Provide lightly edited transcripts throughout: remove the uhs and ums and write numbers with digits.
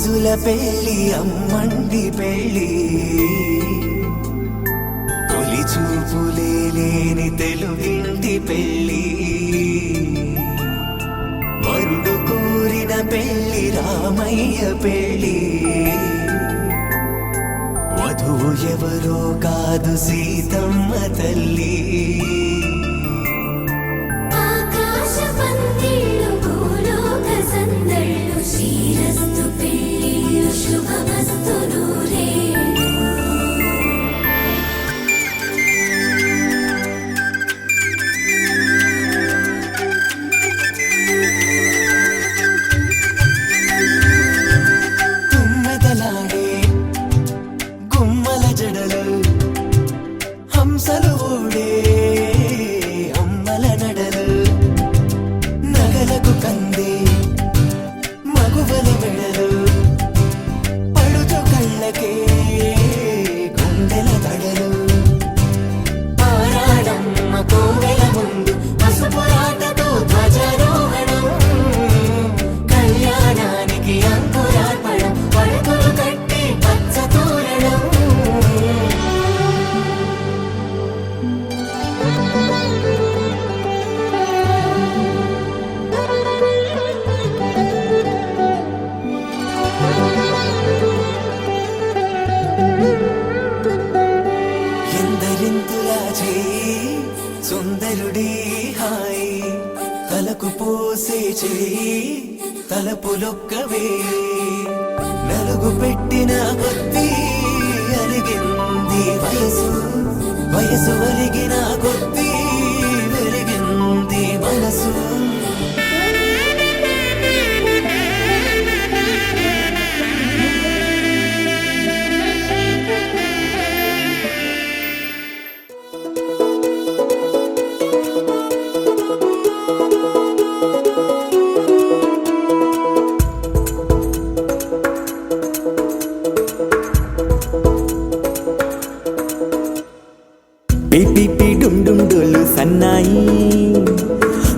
రోజుల పెళ్లి అమ్మండి పెళ్లి తొలి చూపులే లేని తెలుగింటి పెళ్లి వరుడు కోరిన పెళ్లి రామయ్య పెళ్లి వధువు ఎవరో కాదు సీతమ్మ తల్లి శ్రీరస్తు పెళ్లియు శుభమస్తు నూరే గుమ్మెదలాడే గుమ్మల జడలు హంసలు ఊడే అమ్మల నడలు నగలకు కందే మగువల మెడలు పడుచు కళ్ళకే గుండెల తడలు పారాడమ్మ కోవెల ముందు పసుపురాటతో ధ్వజారోహణం కళ్యాణానికి అంకురార్పణం పడుకులు కట్టి పచ్చ తోరణం ఎందరింతులా చేయి సుందరుడి హాయి తలకు పోసే చేయి తలపులొక్కవే నలుగు పెట్టిన కొద్దీ అలిగింది వయసు వయసు ఒలిగిన కొద్దీ వెలిగింది మనసు పిపి డుమ్ డుమ్ డోలు సన్నాయి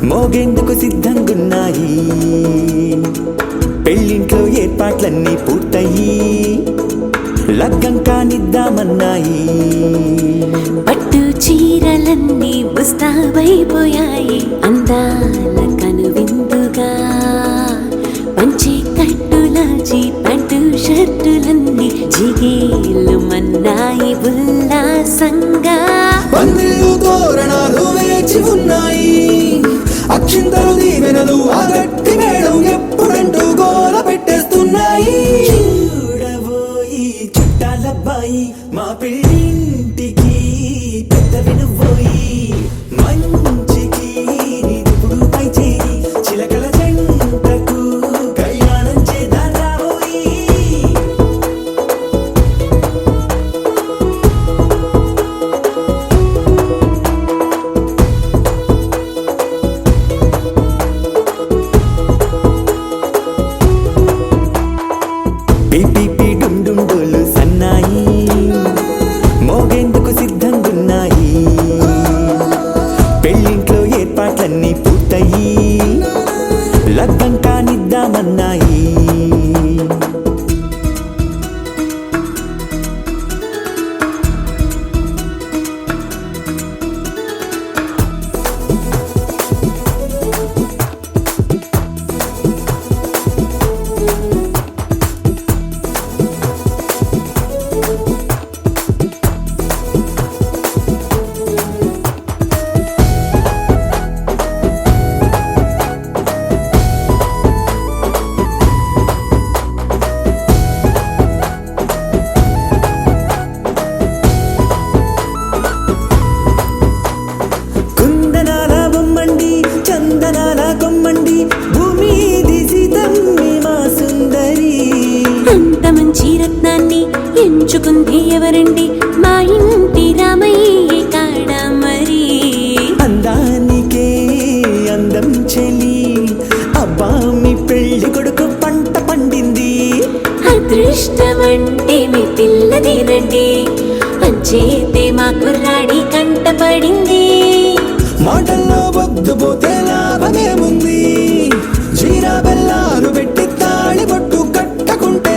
మోగేందుకు సిద్ధంగున్నాయి పెళ్ళింట్లో ఏర్పాట్లన్నీ పూర్తయి లగ్గం కానిద్దామన్నాయి పట్టు చీరలన్నీ ముస్తాబైపోయాయి అందాల కనువిందుగా పంచి కట్టులాచి పంటు షర్టులన్నీ జిగేలు మన్నాయి ఉల్లాసంగా పందిళ్ళు తోరణాలు వేచి ఉన్నాయి అక్షింతలు దీవెనలు ఆ గట్టి మేడం ఎప్పుడంటూ గోల పెట్టేస్తున్నాయి చూడబోయి చుట్టాలబ్బాయి మా పెళ్ళింటికి పెద్ద వినుబోయి మంచికి నిదుపుడు పై చేయి చిలకల జంటకు కళ్యాణం చేద్దాం రాబోయి పిపి డుమ్ డుమ్ డోలు సన్నాయి మోగేందుకు సిద్ధంగున్నాయి పెళ్ళింట్లో ఏర్పాట్లన్నీ పూర్తయి లగ్గం కానిద్దామన్నాయి ఎంచుకుంది ఎవరండి మా ఇంటి రామయ్య కాడ మరి అందానికే అందం చెలి అబ్బా మీ పెళ్లి కొడుకు పంట పండింది అదృష్టమంటే మీ పిల్లదేనండి అంచేతే మా కుర్రాడి కంట పడింది మాటల్లో వద్దుపోతే లాభమేముంది జీరా బెల్లాలు పెట్టి తాళి పట్టు కట్టకుంటే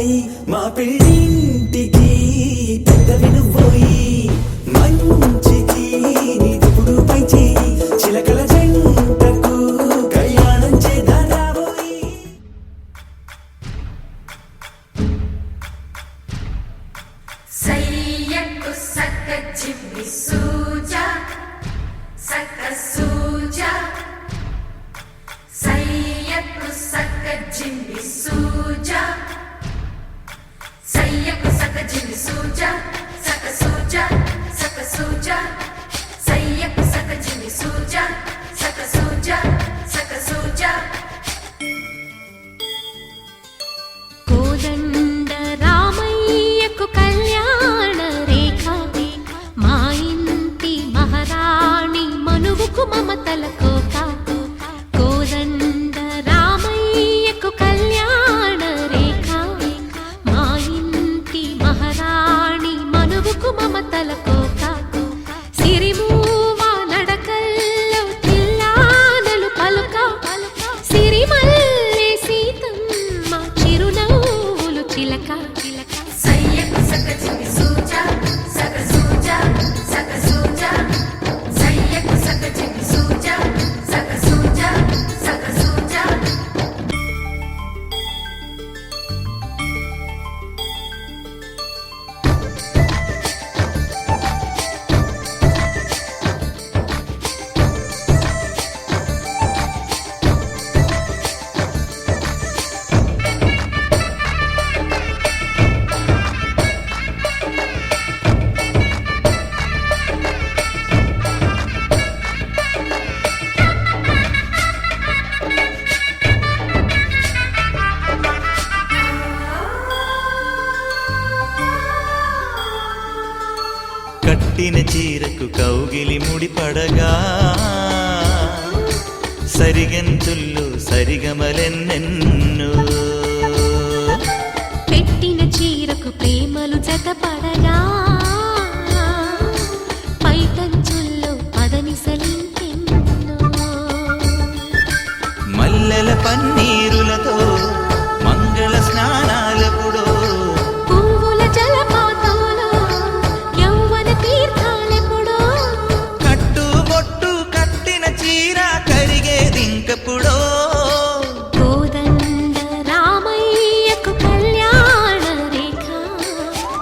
రాబోయి మా పెళ్ళింటికి పెద్దవి నువ్వోయి మంచికి నీదిప్పుడు పై చేయి చిలకల జంటకు కళ్యాణం చేద్దాం రాబోయి సయ్యకు సక్క జిమ్మి సూజా సక్క సూజా సయ్యకు సక్క జిమ్మి సూజా సయ్యకు సక్క జిమ్మి సూజా సక్క సూజా సక్క సూజా సయ్యకు సక్క జిమ్మి సూజా సక్క సూజా సక్క సూజా కోదండ రామయ్యకు కళ్యాణ రేఖ మా ఇంటి మహారాణి మనువుకు మమతల కోక కోదండ రామయ్యకు కళ్యాణ రేఖ మా ఇంటి మహారాణి మనువుకు మమతల కోక సిరిమూవా నడకల్లో తిల్లానలు పలుక సిరిమల్లె సీతమ్మ చిరునవ్వులు చిలక సయ్యకు సక్క జిమ్మి సూజా సక్క సూజా సక్క సూజా సయ్యకు సక్క జిమ్మి సూజా సక్క సూజా సక్క సూజా కట్టిన చీరకు కౌగిలి ముడిపడగా సరిగంతుల్లో సరిగమలెన్నెన్నో పెట్టిన చీరకు ప్రేమలు జతపడగా పైటంచుల్లో పదనిసలింకెన్నో మల్లెల పన్నీరులతో మంగళ స్నానాలెప్పుడో పువ్వుల జలపాతంలో యౌవన తీర్థాలెప్పుడో కట్టుబొట్టు కట్టిన చీర కరిగేదింకప్పుడో కోదండ రామయ్యకు కళ్యాణ రేఖ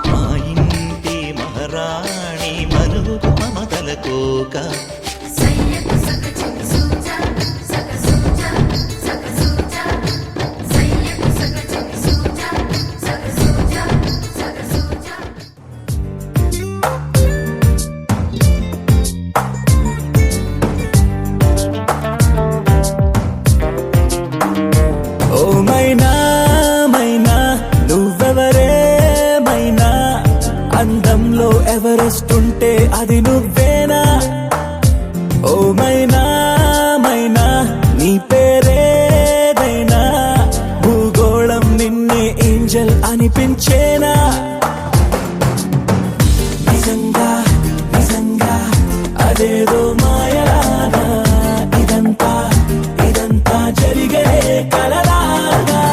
మా ఇంటి మహారాణి మనువుకు మమతల కోక సయ్యకు సక్క జిమ్మి సూజా సక్క సూజా సక్క సూజా సయ్యకు సక్క జిమ్మి సూజా సక్క సూజా సక్క సూజా ఓ మైనా మైనా నువ్వెవరే మైనా అందంలో ఎవరెస్ట్ ఉంటే అది నువ్వేనా ఓ మైనా మైనా నీ పేరేదైనా భూగోళం నిన్నే ఏంజల్ అనిపించేనా నిజంగా నిజంగా అదేదో మాయలాగా ఇదంతా ఇదంతా జరిగే కలలాగా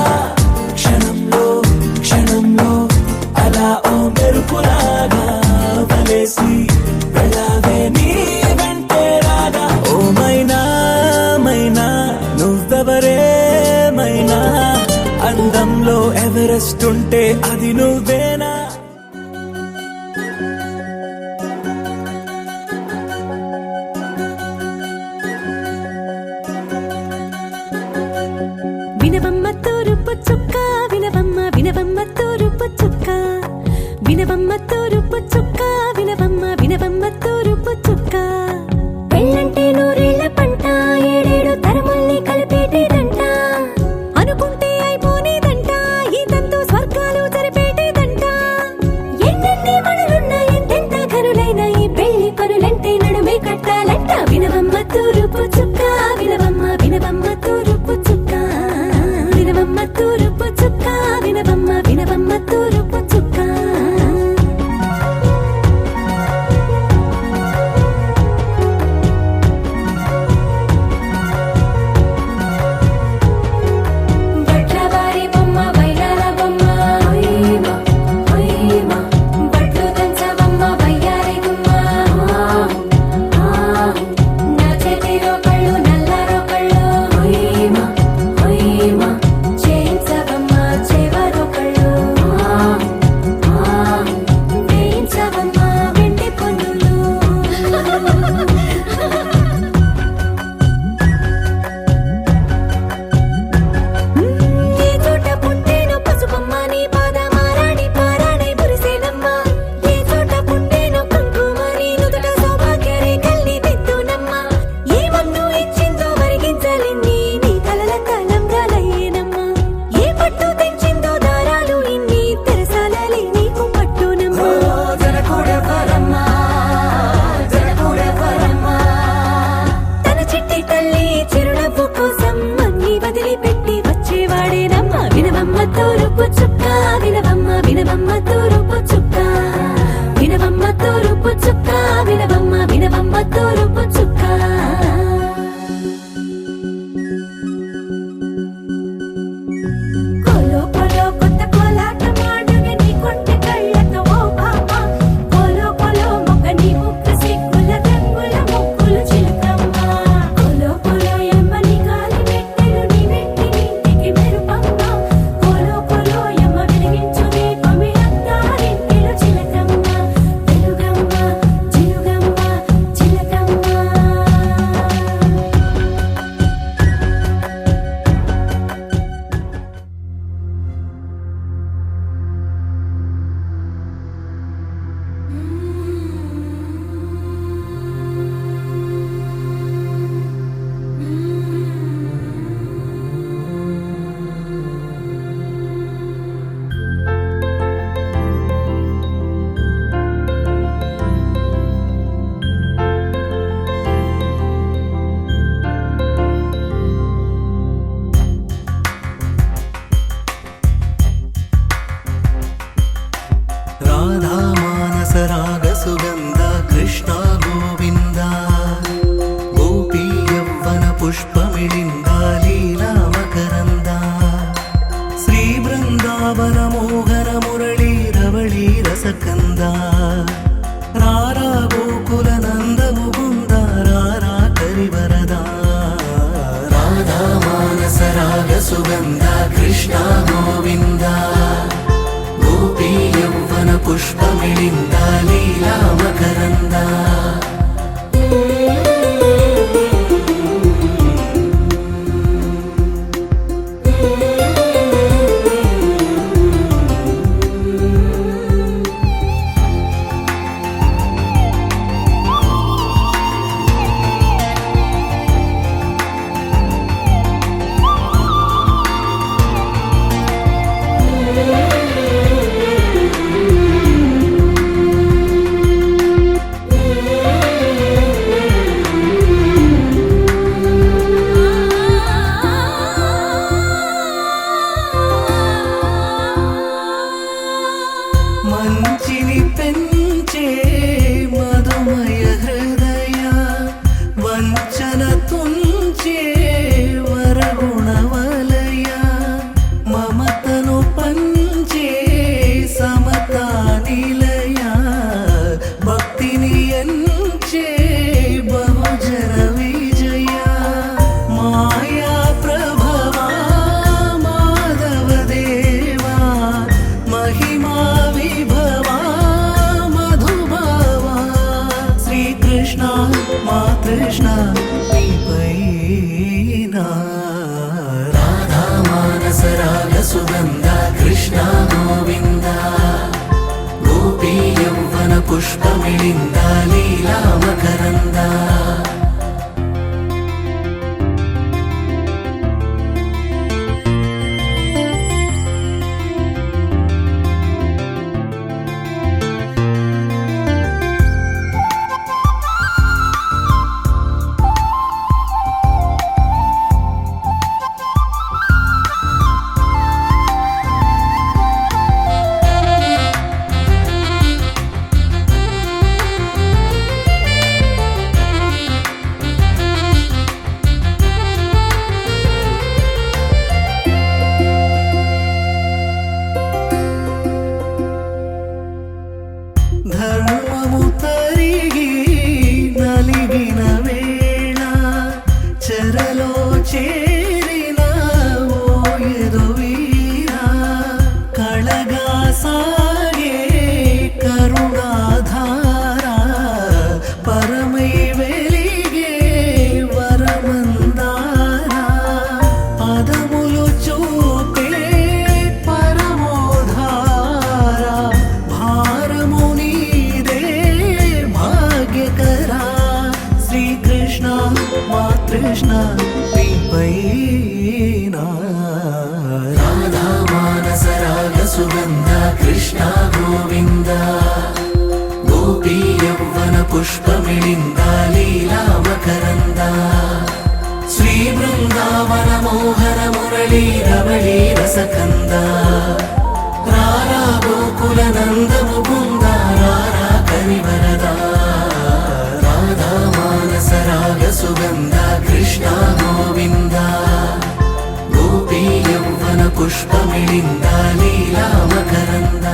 క్షణంలో క్షణంలో అలా ఓ మెరుపులాగా వలేసి వెళ్ళావే నీ వెంటే రాగా ఓ మైనా మైనా నువ్వెవరే మైనా అందంలో ఎవరెస్ట్ ఉంటే అది నువ్వేనా వినవమ్మ తూరుపు చుక్క వినవమ్మ వినవమ్మ తూరుపు చుక్క వినవమ్మ తూరుపు చుక్క వినవమ్మ వినవమ్మ తూరుపు చుక్క పెళ్ళంటే నూరేళ్ల పంట ఏడేడు తరముల్ని కలిపేటేదంట అనుకుంటే అయిపోనేదంట ఈ తంతు స్వర్గాలు జరిపేటేదంట ఎన్నెన్ని మనులున్న ఎంతెంత కనులైన ఈ పెళ్లి పనులంటే నడుమే కట్టాలంట వినవమ్మ తూరుపు చుక్క వినవమ్మ వినవమ్మ తూరుపు చుక్క వినవమ్మ తూరుపు చుక్క వినవమ్మ వినవమ్మ తూరుపు చుక్క వడ్లవారి బొమ్మ వైరాల బొమ్మ తూరుపు చుక్క వినవమ్మ తూరుపు చుక్క వినవమ్మ వినవమ్మ తూరుపు చుక్క కోలో కోలో కొత్త కోలాటమాడుగే నీ కొంటె కళ్ళతో ఓ బామ్మ కోలో కోలో మొగ్గ నీ ముక్కు సిగ్గుల రంగుల ముక్కులు చిలుకమ్మ కోలో కోలో యమ్మ నీ కాలి మెట్టెలు నీ వెంటి నింటికి మెరుపమ్మ కోలో కోలో యమ్మ వెలిగించు దీపమి అత్తారింటిలో చిలకమ్మ వెలుగమ్మ చిలుగమ్మ చిలకమ్మ రాధా మానస రాగ సుగంధ కృష్ణ గోవింద గోపీ యవ్వన పుష్పమిళింద లీలా మకరంద శ్రీ బృందావన మోహన మురళీ రవళీ రసకంద రారా గోకుల నంద ముకుంద రారా కరివరద రాధా మానస రాగ సుగంధ కృష్ణ గోవింద గోపీ యవ్వన పుష్పమిళింద లీలా మకరంద మంచిని పెంచే మధుమయ హృదయ వంచన తుంచే వరగుణ వలయ మమతను పంచే సమతా నిలయ భక్తిని ఎంచే బహుజన విజయ మాయా ప్రభవా మాధవ దేవా మహిమా విభవా మధుభావా శ్రీకృష్ణ మా కృష్ణ నీపైనా రాధా మానస రాగ సుగంధ కృష్ణ గోవింద గోపీ యవ్వన పుష్పమిళింద లీలా మకరంద ధర్మము తరిగి నలిగిన వేళ చెరలో చేరిన ఓయదు వీరా కళగా సాగే కరుణాధార పరమై వెలిగే వరమందార పదములు చూపే పరమోధార భారము నీదే భాగ్యకరా శ్రీకృష్ణ మా కృష్ణ నీపైనా రాధా మానస రాగ సుగంధ కృష్ణ గోవింద గోపీ యవ్వన పుష్పమిళింద లీలా మకరంద శ్రీ బృందావన మోహన మురళీ రవళీ రసకంద రారా గోకుల నందము బృందారా కరివరదా రాధా మానస రాగ సుగంధ కృష్ణ గోవింద గోపీ యౌవన పుష్పమిళింద లీలా మకరంద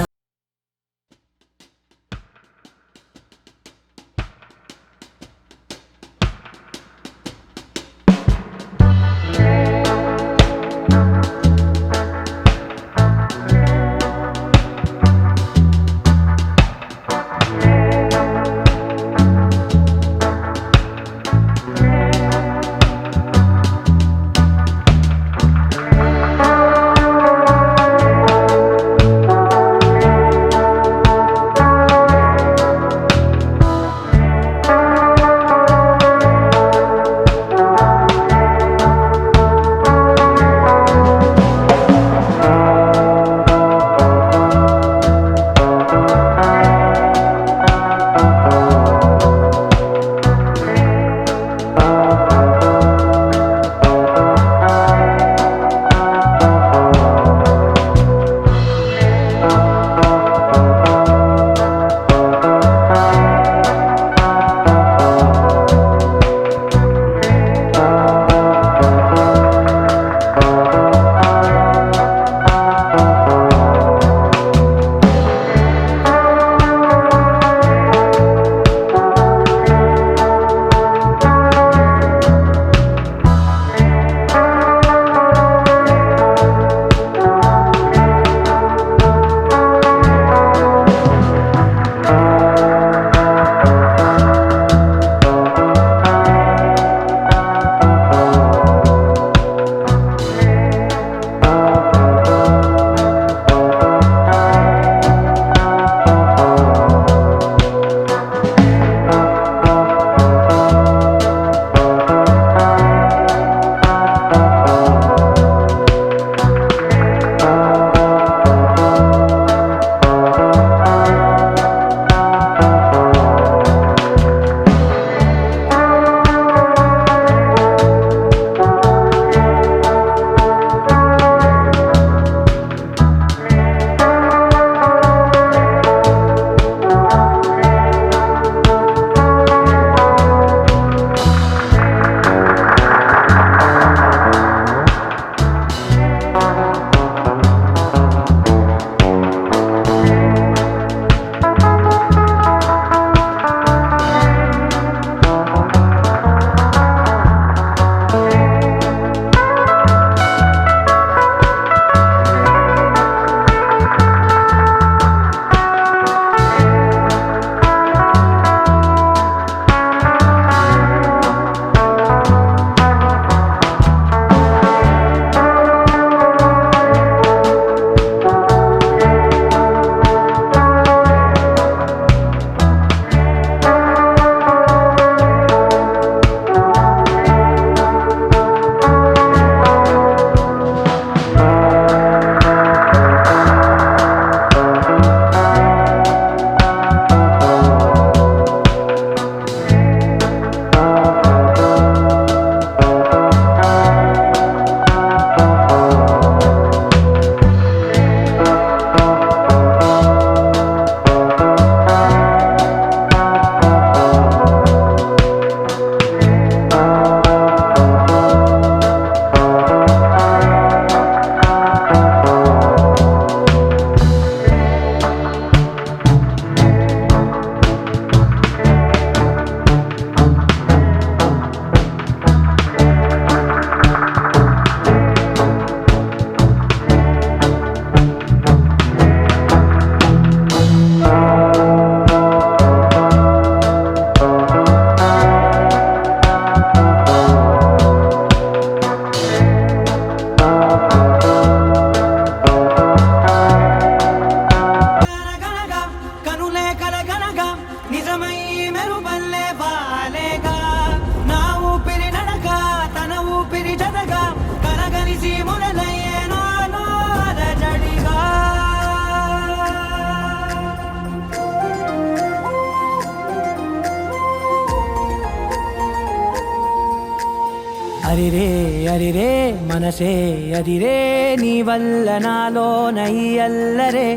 అరిరే అరిరే మనసే అదిరే నీ వల్ల నాలో నయ్యల్లరే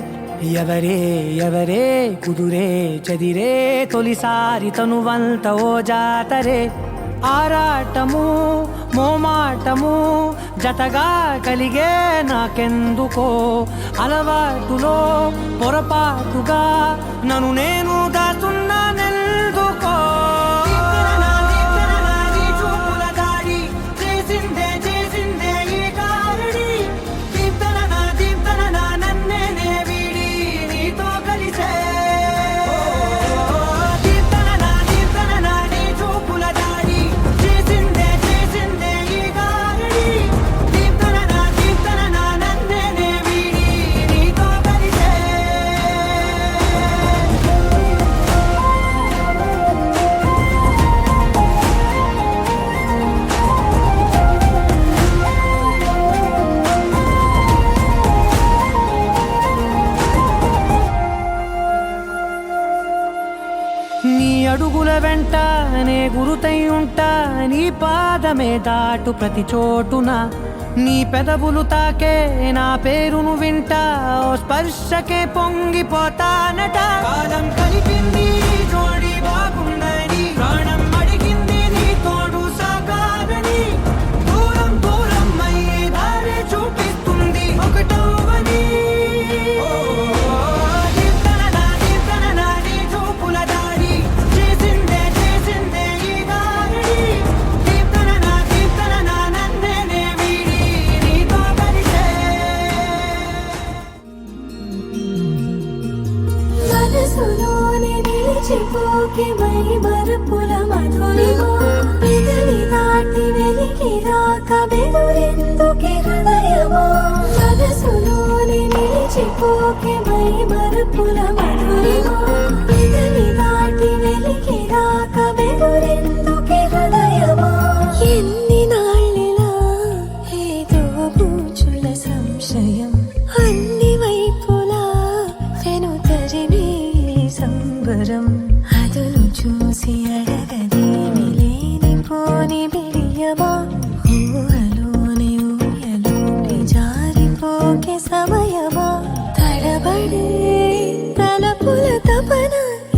ఎవరే ఎవరే కుదురే చదిరే తొలిసారి తనువంత ఓ జాతరే ఆరాటము మోమాటము జతగా కలిగే నాకెందుకో అలవాటులో పొరపాటుగా నన్ను నేను దాస్తున్నానెందుకో నీ అడుగుల వెంట నే గురుతై ఉంటా నీ పాదమే దాటు ప్రతి చోటున నీ పెదవులు తాకే నా పేరును వింటా ఓ స్పర్శకే పొంగిపోతానట కాలం కలిపింది జోడి బాగుందని ప్రాణం అడిగింది నీ తోడు సాగాలని దూరం దూరం అయ్యే దారి చూపిస్తుంది ఒకటవని మనసులోనే నిలిచిపోకే మై మరుపుల మధురిమో పెదవి దాటి వెలికి రాక బెదురెందుకే హృదయమో మనసులోనే నిలిచిపోకే మై మరుపుల మధురిమో పెదవి దాటి వెలికి రాక బెదురెందుకే హృదయమో ఎన్ని నాళ్ళిలా ఏదో బూచుల సంశయం అన్ని వైపులా వెనుతరిమే సంబరం అదును చూసి అడగదేమి లేనిపోని బిడియమా ఊహలోని ఊయలోని జారిపోకే సమయమా తడబడే తలపుల తపన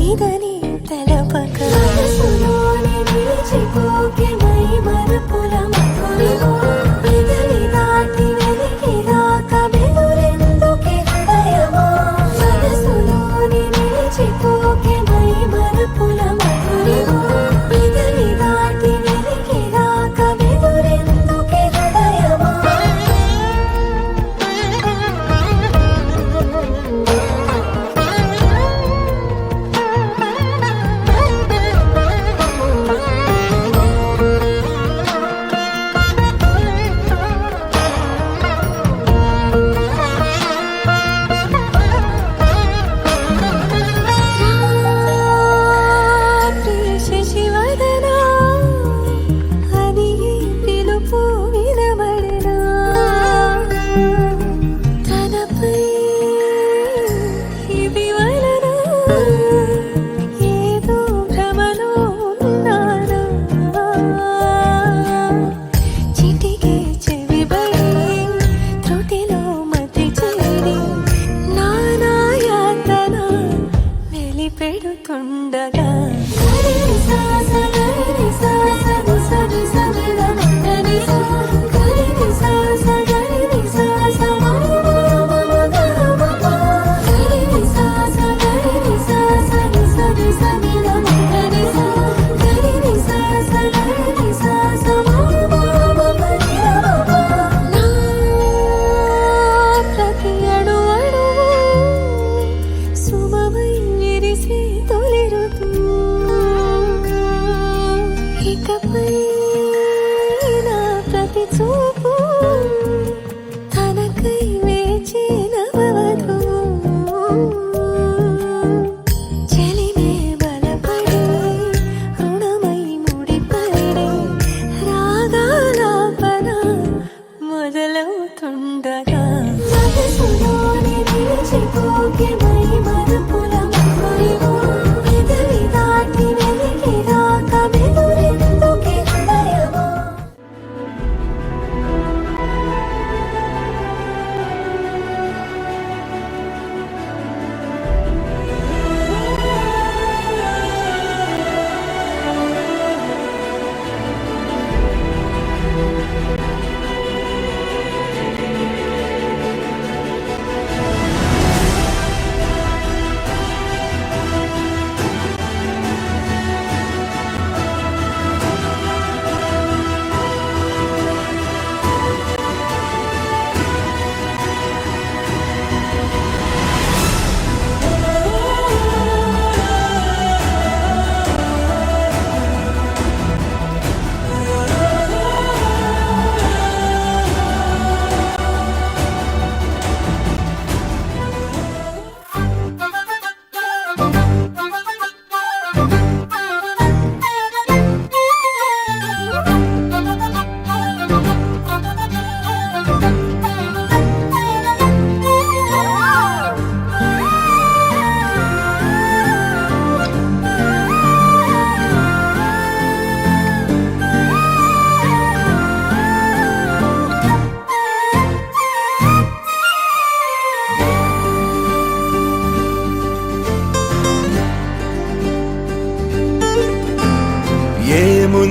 ఇదని తలపక మనసులోని నిలిచిపోకే మై మరుపుల మధురిమో పెదవి దాటి వెలికి రాక బెదురెందుకే హృదయమో మనసులోని నిలిచిపోకే మై మరుపుల మధురిమో పెదవి దాటి వెలికి రాక బెదురెందుకే హృదయమో శశివదనా అని పిలుపు వినబడనా తనపై ఇది వలన ఏదో భ్రమలో ఉన్నానా చిటికే చెవిబడి త్రుటిలో మతి చేరి నానా యాతన వెలిపెడుతుండగా ప్రతి అడుగు శుభమై విరిసి తొలి ఋతువు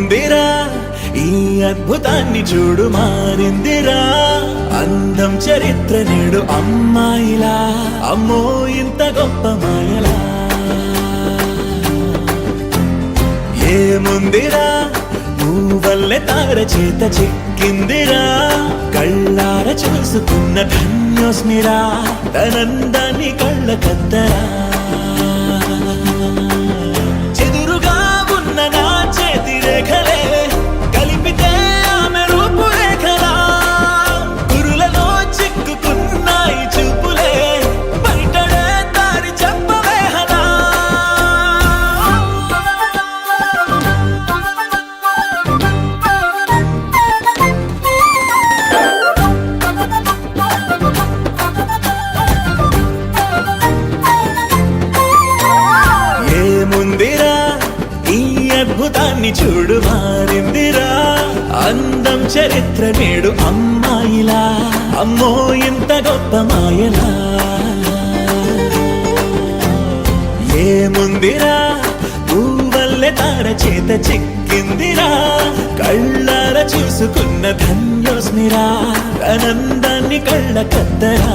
ఏముందిరా ఈ అద్భుతాన్ని చూడు మారిందిరా అందం చరిత్ర నేడు అమ్మాయిలా అమ్మో ఇంత గొప్ప మాయలా ఏముందిరా నువ్వల్లే తార చేత చిక్కిందిరా కళ్ళార చూసుకున్న ధన్యోస్మిరా తనందాన్ని కళ్ళ కద్దరా చెదురుగా ఉన్న నా చేతి రేఖలే కలిపితే ఆమె రూపురేఖలా గురులలో చిక్కుకున్నాయి చూపులే బయటడే దారి చెప్పవేహనా ఏముందిరా ఈ అద్భుతాన్ని చూడు మారిందిరా అందం చరిత్ర నేడు అమ్మాయిలా అమ్మో ఇంత గొప్ప మాయలా ఏముందిరా పువ్వల్లె తార చేత చిక్కిందిరా కళ్ళార చూసుకున్న ధన్యోస్మిరా ఆనందాన్ని కళ్ళ కద్దరా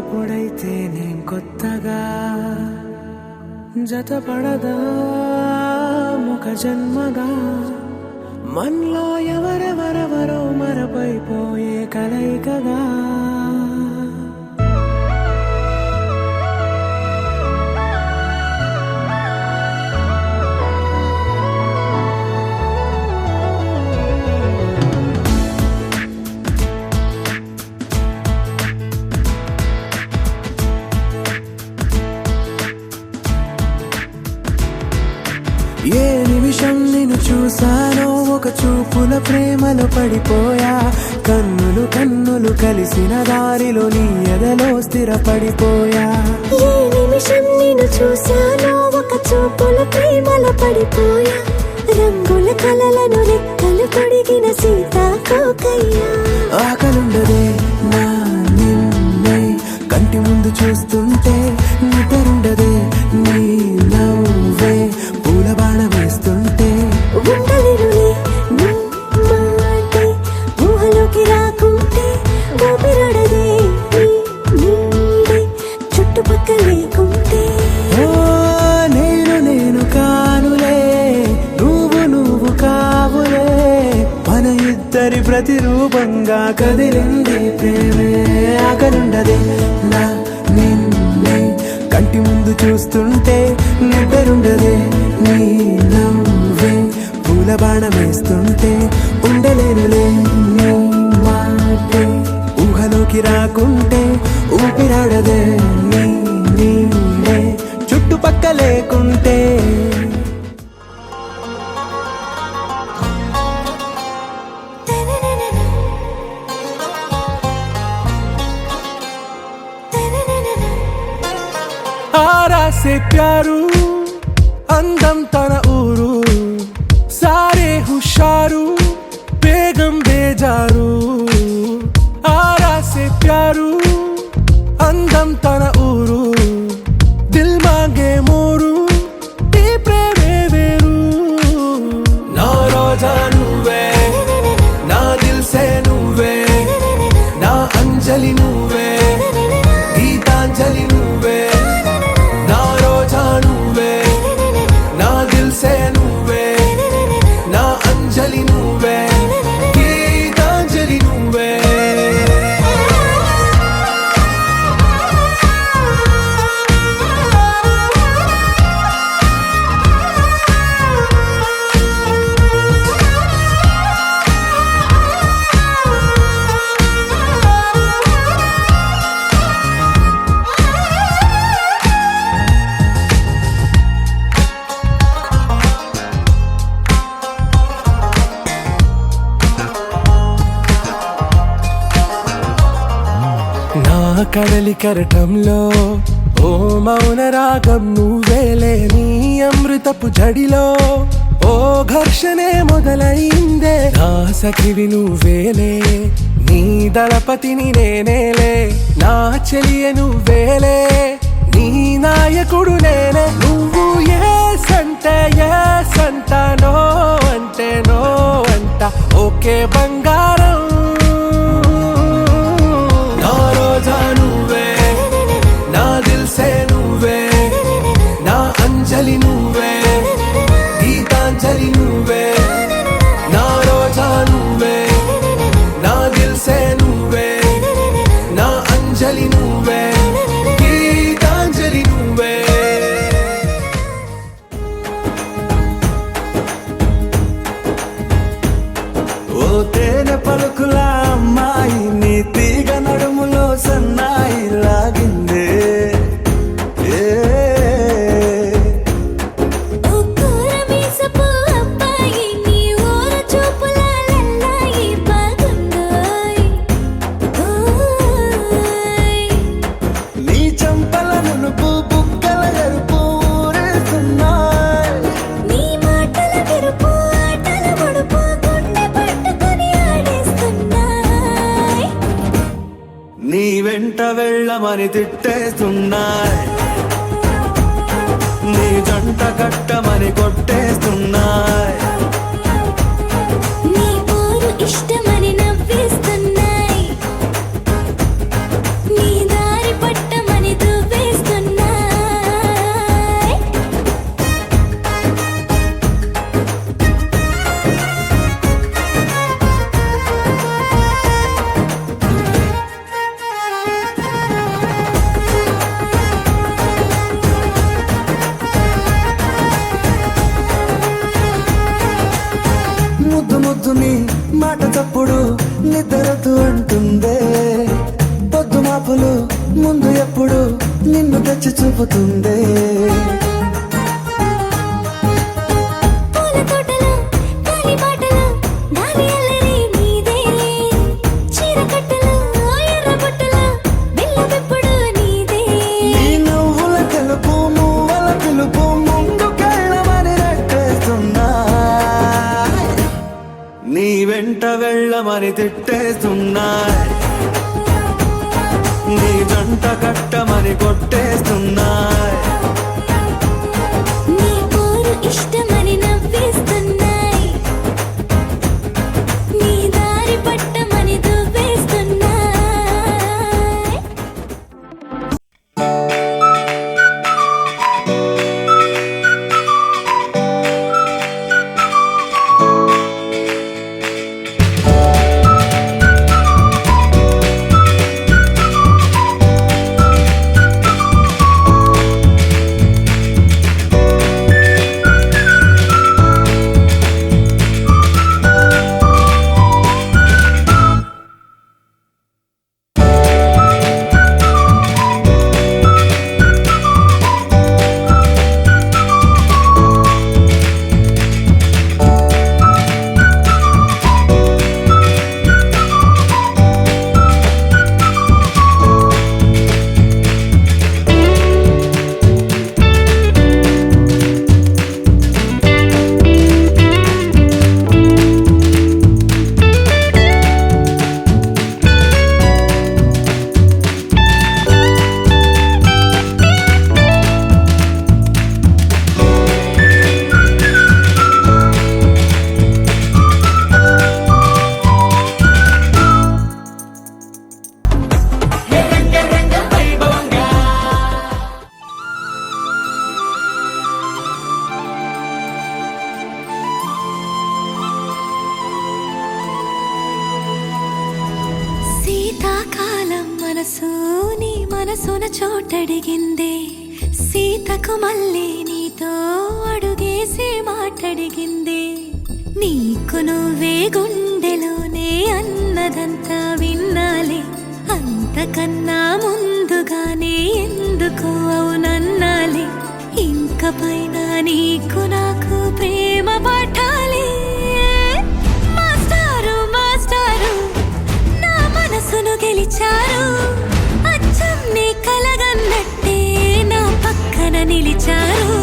తోడైతే నేను కొత్తగా జతపడదా ముఖ జన్మగా మనలో ఎవరెవరెవరో మరపైపోయే కలయికగా ఏ నిమిషం నిన్ను చూసానో ఒక చూపుల ప్రేమలో పడిపోయా కన్నులు కన్నులు కలిసిన దారిలో నీ ఎదలో స్థిరపడిపోయా ఏ నిమిషం నిన్ను చూశానో ఒక చూపుల ప్రేమలో పడిపోయా రంగుల కలలను రెక్కలు పొడిగిన సీతాకోకయ్యా ఆకలుండదే నా నిన్నే కంటి ముందు చూస్తుంటే నిద్రుండదే నీ నవ్వే పూల బాణ వేస్తుంటే ఉండలేనులే నీ మాటే ఊహలోకి రాకుంటే ఊపిరాడదే నీ నీడే చుట్టుపక్కల లేకుంటే ఓ నేను కానులే నువ్వు కావులే మన ఇద్దరి ప్రతిరూపంగా కదిలింది ప్రేమే ఆకలుండదే నా నిన్నే కంటి ముందు చూస్తుంటే నిద్రుండదే నీ నవ్వే పూల బాణ వేస్తుంటే ఉండలేనులే నీ మాటే ఊహలోకి రాకుంటే ఊపిరాడదే నీ నీడే చుట్టుపక్క లేకుంటే आरा से प्यारू అందం తన ఊరు సారే హుషారు బేగం బేజారు ఆరా సే ప్యారు అందం తన ఊరు దిల్ మాంగే మోరు ఈ ప్రేమే వేరు నా రోజా నువ్వే నా దిల్ సే నువ్వే నా అంజలి నువ్వే గీతాంజలి నువ్వే నా రోజా నువ్వే నా దిల్ సే నువ్వే నా అంజలి నువ్వే గీతాంజలి నువ్వే నా కడలి కరటంలో ఓ మౌన రాగం నువ్వేలే నీ అమృతపు జడిలో ఓ ఘర్షణే మొదలైందే నా సఖివి నువ్వేలే నీ దళపతిని నేనేలే నా చెలియ నువ్వేలే నీ నాయకుడు నేనే నువ్వు ఏ సంట నో అంటే నో అంట ఓకే బంగారం నా రోజా నువ్వే నా దిల్ సే నువ్వే నా అంజలి నువ్వే గీతాంజలి నువ్వే నా రోజా నువ్వే నా దిల్ సే నువ్వే నా అంజలి నువ్వే గీతాంజలి నువ్వే ఓ తేనె పలుకుల అమ్మాయి నీ తీగ నడుములో సన్నాయి లాగిందే ఓ కూరమీసపు అబ్బాయి నీ ఊర చూపుల లల్లాయి బాగుందోయ్ ఓయ్ నీ చంపల నునుపు బుగ్గల ఎరుపు ఊరేస్తున్నాయి నీ మాటల విరుపు ఆటల ముడుపు గుండె పట్టుకొని ఆడేస్తున్నాయ్ నీ వెంట వెళ్ళమని తిట్టేస్తున్నాయి నీ జంట కట్టమని కొట్టేస్తున్నాయి నీ పోరు ఇష్టమని నవ్విస్తున్నాయ్ నీ దారి పట్టి మాట తప్పుడు నిద్రతూ అంటుందే, పొద్దు మాపులు ముందు ఎప్పుడు నిన్ను తెచ్చి చూపుతుందే. పూల తోటలో గాలి బాటలో గాలి అల్లరి నీదేలే, చీర కట్టలో ఎర్ర బుట్టలో బిల్లవెప్పుడు నీదే. నీ నువ్వుల తెలుపు మువ్వల పిలుపు ముందుకెళ్ళమని నెట్టేస్తున్నా, నీ వెంట వెళ్ళమని తిట్టేస్తున్నా, నీ జంట కట్టమని కొట్టేస్తున్నా. నీ పోరు ఇష్టమని నవ్వేస్తున్నాయి, నీ దారి పట్టమని దువ్వేస్తున్నాయి. శీతాకాలం మనసు నీ మనసున చోటడిగిందే, సీతకు మళ్ళీ నీతో అడుగేసి మాటడిగిందే. నీకు నువ్వే గుండెలోనే అన్నదంతా విన్నాలే, అంతకన్నా ముందుగానే ఎందుకు అవునన్నాలే. ఇంక పైన నీకు నాకు ప్రేమ పాఠాలే. మాస్టారు మాస్టారు నా మనసును గెలిచారు, అచ్చం నీ కలగన్నట్టే నా పక్కన నిలిచారు.